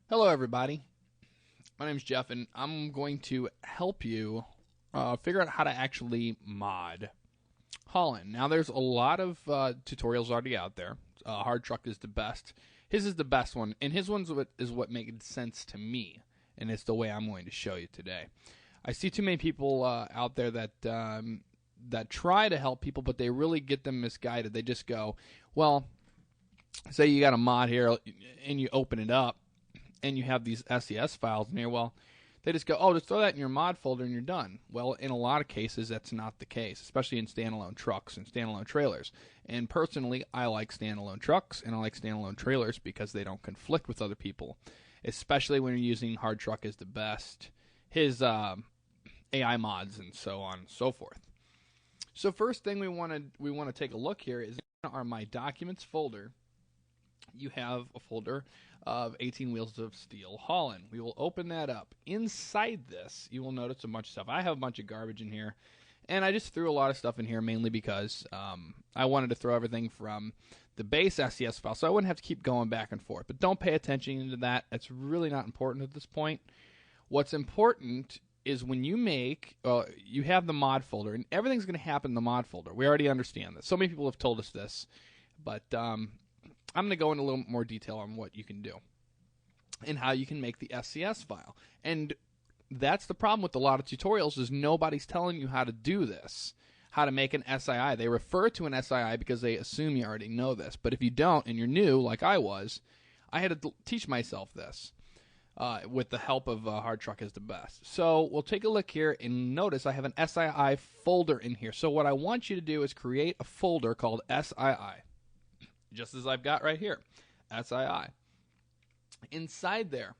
Hello, everybody. My name's Jeff, and I'm going to help you figure out how to actually mod Haulin. Now, there's a lot of tutorials already out there. Hard Truck is the best. His is the best one, and his is what made sense to me, and it's the way I'm going to show you today. I see too many people out there that try to help people, but they really get them misguided. They just go, well, say you got a mod here, and you open it up, and you have these SES files in here, well, they just go, oh, just throw that in your mod folder and you're done. Well, in a lot of cases, that's not the case, especially in standalone trucks and standalone trailers. And personally, I like standalone trucks and I like standalone trailers because they don't conflict with other people, especially when you're using Hard Truck is the best, his AI mods and so on and so forth. So first thing we want to take a look here is in our My Documents folder. You have a folder of 18 Wheels of Steel Haulin. We will open that up. Inside this, you will notice a bunch of stuff. I have a bunch of garbage in here, and I just threw a lot of stuff in here mainly because I wanted to throw everything from the base SES file, so I wouldn't have to keep going back and forth. But don't pay attention to that. It's really not important at this point. What's important is when you you have the mod folder, and everything's going to happen in the mod folder. We already understand this. So many people have told us this, but I'm going to go into a little more detail on what you can do and how you can make the SCS file. And that's the problem with a lot of tutorials is nobody's telling you how to do this, how to make an SII. They refer to an SII because they assume you already know this. But if you don't and you're new, like I was, I had to teach myself this with the help of Hard Truck is the best. So we'll take a look here and notice I have an SII folder in here. So what I want you to do is create a folder called SII. Just as I've got right here, SII. Inside there,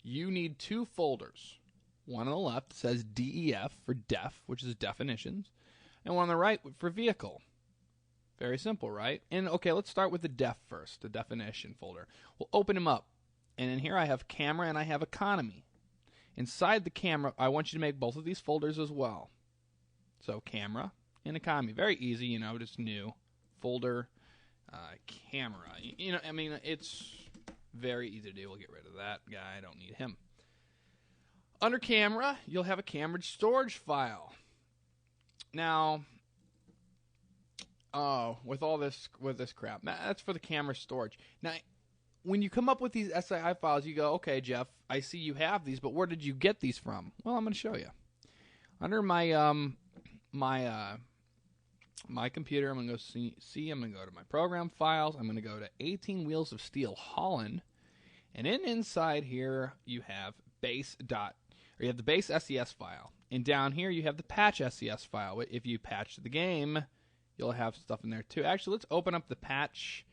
you need two folders. One on the left says DEF for def, which is definitions, and one on the right for vehicle. Very simple, right? And okay, let's start with the def first, the definition folder. We'll open them up, and in here I have camera and I have economy. Inside the camera, I want you to make both of these folders as well. So camera and economy, very easy, just new folder. Camera. I mean, it's very easy to do. We'll get rid of that guy. I don't need him. Under camera, you'll have a camera storage file. Now, with this crap, that's for the camera storage. Now, when you come up with these SII files, you go, okay, Jeff, I see you have these, but where did you get these from? Well, I'm going to show you. Under my computer, I'm going to go see, I'm going to go to my program files, I'm going to go to 18 Wheels of Steel Haulin, and inside here you have you have the base SES file, and down here you have the patch SES file. If you patch the game, you'll have stuff in there too. Actually, let's open up the patch,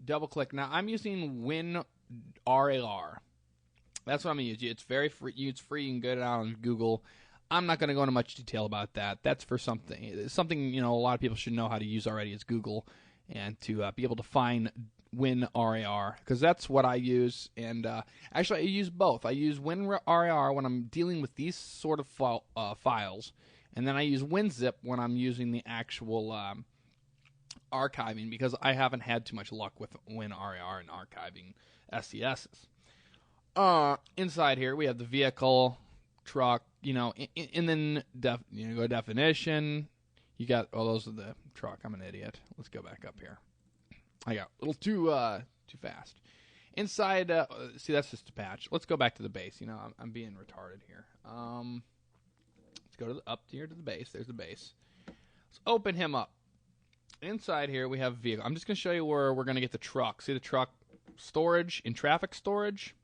double click. Now I'm using WinRAR. That's what I'm going to use. It's very free. It's free. You can get it out on Google. I'm not going to go into much detail about that. That's for something a lot of people should know how to use already is Google, and to be able to find WinRAR, because that's what I use. And actually, I use both. I use WinRAR when I'm dealing with these sort of files, and then I use WinZip when I'm using the actual archiving, because I haven't had too much luck with WinRAR and archiving SESs. Inside here, we have the vehicle, truck, and then go definition. You got those are the truck. I'm an idiot. Let's go back up here. I got a little too fast. Inside, see, that's just a patch. Let's go back to the base. I'm being retarded here. Let's go up here to the base. There's the base. Let's open him up. Inside here we have vehicle. I'm just going to show you where we're going to get the truck. See the truck storage in traffic storage.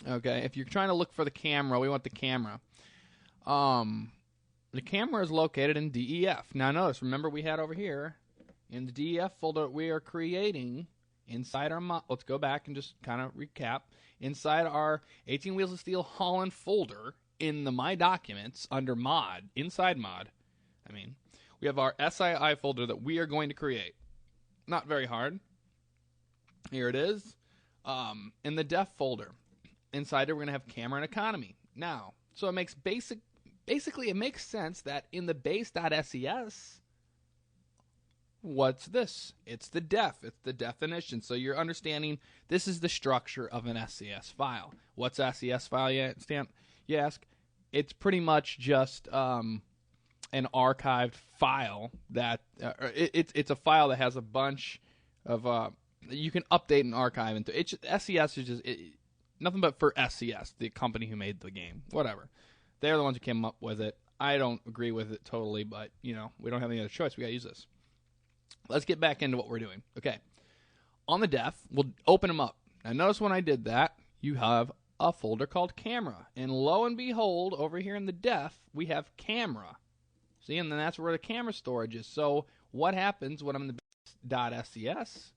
Okay, if you're trying to look for the camera, we want the camera. The camera is located in DEF. Now notice, remember we had over here, in the DEF folder we are creating, inside our let's go back and just kind of recap. Inside our 18 Wheels of Steel Haulin folder, in the My Documents, under mod, inside mod, we have our SII folder that we are going to create. Not very hard. Here it is. In the def folder. Inside it, we're going to have camera and economy. Now, so it makes basically it makes sense that in the base.ses, what's this? It's the def. It's the definition. So you're understanding this is the structure of an SCS file. What's SCS file, you ask? It's pretty much just an archived file that it's a file that has a bunch of you can update and archive into. SCS is just nothing but for SCS, the company who made the game. Whatever. They're the ones who came up with it. I don't agree with it totally, but, we don't have any other choice. We got to use this. Let's get back into what we're doing. Okay. On the def, we'll open them up. Now, notice when I did that, you have a folder called camera. And lo and behold, over here in the def, we have camera. See, and then that's where the camera storage is. So what happens when I'm in the .scs?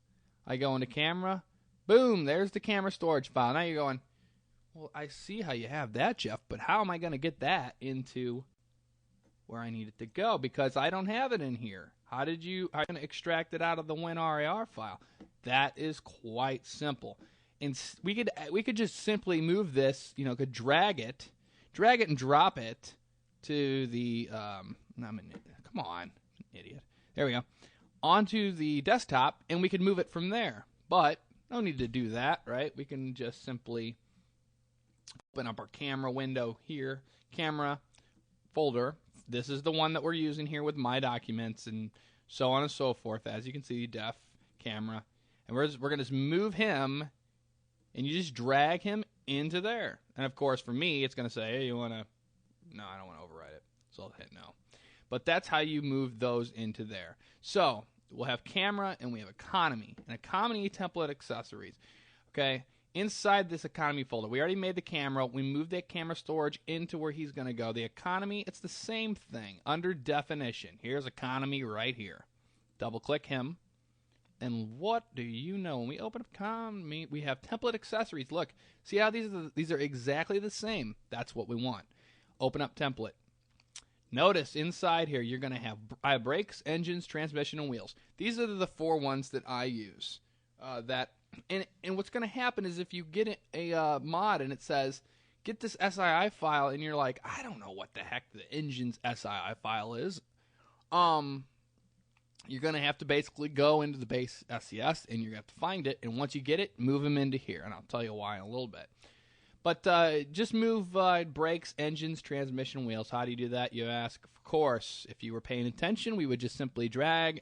I go into camera. Boom, there's the camera storage file. Now you're going, well, I see how you have that, Jeff, but how am I going to get that into where I need it to go? Because I don't have it in here. How are you going to extract it out of the WinRAR file? That is quite simple. And we could just simply move this, could drag it and drop it to the come on, idiot. There we go. Onto the desktop, and we could move it from there. But no need to do that, right? We can just simply open up our camera window here, camera folder. This is the one that we're using here with my documents and so on and so forth. As you can see, def, camera. And we're going to just move him, and you just drag him into there. And, of course, for me, it's going to say, hey, you want to... No, I don't want to override it, so I'll hit no. But that's how you move those into there. So we'll have camera, and we have economy. And economy template accessories. Okay? Inside this economy folder, we already made the camera. We moved that camera storage into where he's going to go. The economy, it's the same thing. Under definition, here's economy right here. Double-click him. And what do you know? When we open up economy, we have template accessories. Look, see how these are exactly the same? That's what we want. Open up template. Notice inside here, you're going to have brakes, engines, transmission, and wheels. These are the 4 ones that I use. And what's going to happen is if you get a mod and it says, get this SII file, and you're like, I don't know what the heck the engine's SII file is, you're going to have to basically go into the base SCS, and you're going to have to find it, and once you get it, move them into here, and I'll tell you why in a little bit. But just move brakes, engines, transmission, wheels. How do you do that, you ask? Of course, if you were paying attention, we would just simply drag